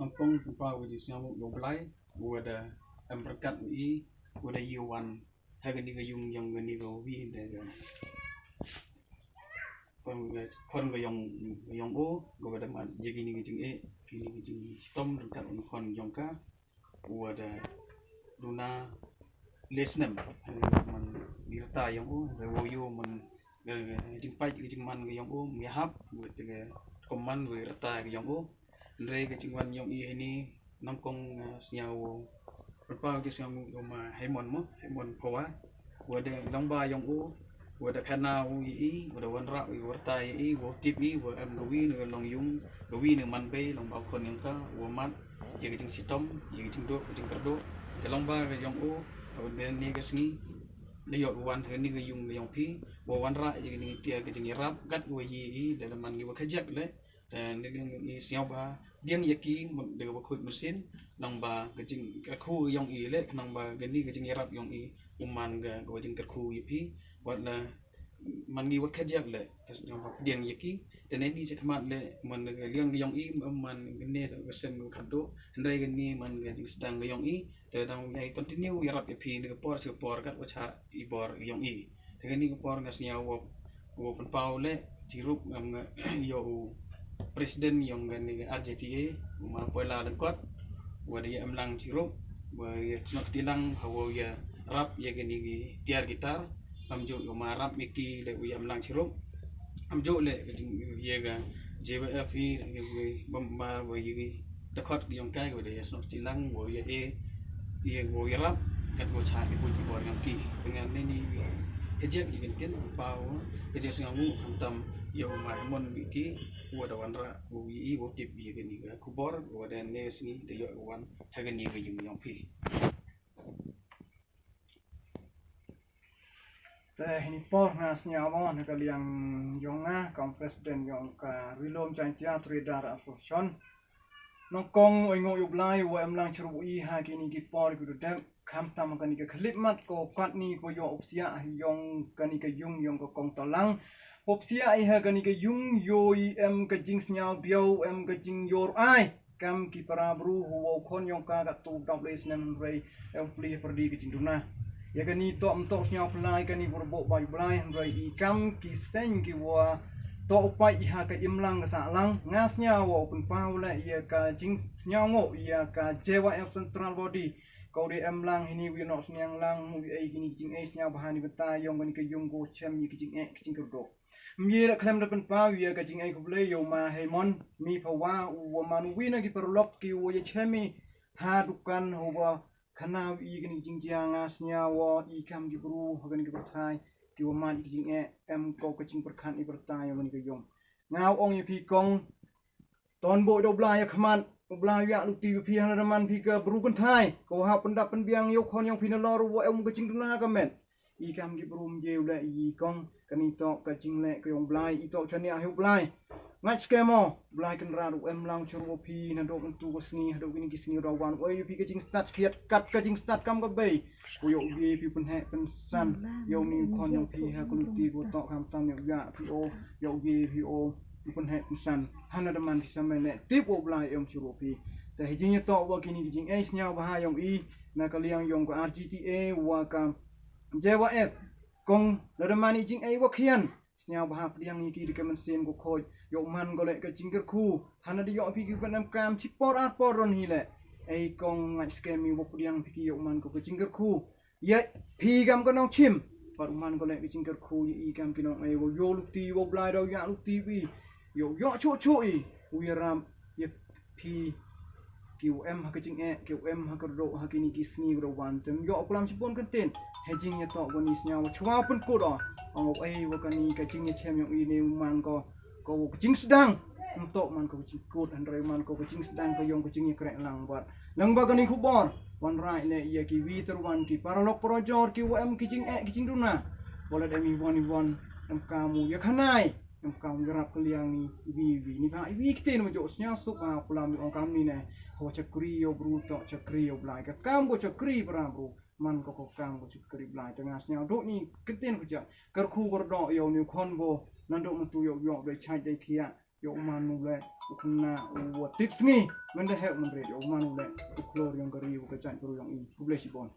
Kampung Pempa Wajib Siamuk Doblai, Wada Emberkat Wi, Wada Yuan, Hagan Niga Yung Yang Ganigo Wi, con cái dòng ô gọi là mà giờ cái này chừng e cái này chừng tom được cả con dòng cá của là Luna Lesnam mình đi ta dòng ô rồi vô mình chừng bay cái chừng man cái dòng ô mình hấp với cái command với ta cái dòng ô rồi cái chừng man dòng e ini nông công nhau bao nhiêu sao mà hay mòn phô á của để long ba dòng ô Wada kana ui wada wanra ui warta i wo tip i wo am gawi ne long yung gawi ne man be long ba kon yang ka wo mat ye jing sitom ye jing do jing kerdo ke long ba ke yong o ben ni ke sngi ne yo wan he ni ke yung ke yong pi wo wanra ye ni tia ke jing rap gat wo yi i de man gi wo khajak le dan ni siao ba diang ye ki de wo khut mesin long ba ke jing ka khu yong i le long ba ke ni ke jing rap yong i man ga go jing ka khu ye pi wala man ngi wat khajak le diang yaki tenen ni chakmat le man liang yong i man ne to sen go khado ndai gan ni man ga sedang yong i te dang ngai continue yarap ya phi ne por se por kat wacha i bor yong i te ni ko por ngas nya wo pen pau le jirup ngam yo presiden yong gan ni RJTA ma pola dan kot wa dia amlang jirup wa snok tilang hawo ya rap ya gan ni tiar gitar amjuk yo marap miki le uyam lang chirup amjuk le ye ga JWF ye bomba wo ye takot yong kai go de snok tilang wo ye ye wo yarap kat go cha ke pun bor ngam ki dengan ni kejek ye gen pau kejek singamu hantam yo ma mon miki wo da wanra wo yi wo tip ye gen ni ga kubor wo da ne sini de yo wan hagen ni ga yong pi ini por nas nyawa ne kaliang yonga kong presiden yong ka rilom chan teatri dar association nongkong oingo yublai wo emlang chru I ha kini ki por ku dem kham tam kan ki khlip mat ko kwat ni ko yo opsia yong kan ki yung ko kong tolang opsia I ha kan ki yung yo em ka jing snyao biao em ka jing yor ai kam ki para bru wo khon yong ka tu dok les nem rei em pli perdi ki jing duna ya kan ni tok nyau pelai kan ni berbok bai belai rai ikam ki sen ki wa tok pai ha ka imlang sa lang ngasnya wa pun pau la ya ka jing nyau ngo ya ka JWF central body kau di emlang ini wi nok snyang lang mu ai gini jing ai nyau bahani beta yong kan ke yung go chem yi jing e jing kerdo mi ra klem da pun pau ya ka jing ai ko ble yo ma hemon mi phawa wa manu wi na ki perlok ki wo ye chemi ha dukan ho wa kana I gani jingjia ngasnya wo ikam gi bru hagan gi bertai ki wo man jing e em ko ka jing perkhan I bertai yo ni ga yong ngau ong ye pi kong ton bo do bla ya khman bla ya lu ti pi hang man pi ka bru kan thai ko ha pendap pen biang yo khon yong pi na lor wo em ka jing duna ka men ikam gi bru mje le I kong kani to ka jing le ka yong blai I to chania hu blai ngai skemo blai kan ra du em lang churu pi na do kan tu ko sni do gini kisni ro wan oi pi ka jing start khiat kat ka jing start kam ka bei ku yo bi pi pen he pen san yo ni kon yo pi ha kun ti ko to kam tam yo ya pi o yo bi pi o pen he pen san hana da man pi sam ne ti po blai em churu pi ta he jing to wa kini jing e snya ba ha yong I na ka liang yong ko RGTA wa ka JWF kong da man I jing e wa khian snya bahap diang ni ki de kemen sen ko khoj yo man go le ka jingker khu hana de yo pi ki ban kam chi por at por ron hi le ei kong ngai skemi wo diang pi ki yo man ko ka jingker khu ye pi gam ko nong chim par man go le ki jingker khu I kam ki nong ei wo yo lu ti wo blai do ya lu ti wi yo chu chu I wi ram ye pi ki em ha ka jing e ki em ha ka ro ha ki ni ki sni ro wan tem yo plam chi bon kan ten he jing ye to go ni snya wo chwa pun ko do ong ai wo kan ni ka jing ye chem yong I ne man ko jing sedang untuk man ko jing kut han rei man ko jing sedang ko yong ko jing ye krek lang bat lang ba kan ni khubor wan rai le ye ki wi ter wan ki paralok projor ki wo em ki jing duna bola de mi won em kamu ye khanai em kamu garap kaliang ni wi ni ba wi kite no jo snya sup ha pulam ong kam ni ne ko chakri yo bru to chakri yo blai ka kam ko chakri pra bru man ko kam ko chakri blai tengah snya do ni kiten ko ja kar khu gor do yo ni khon bo nan do tu yo yo be chai dei khia yo manu le ukna u tips ngi mende he menre yo manu le uklor yang gari u kecan kuru yang i publish bon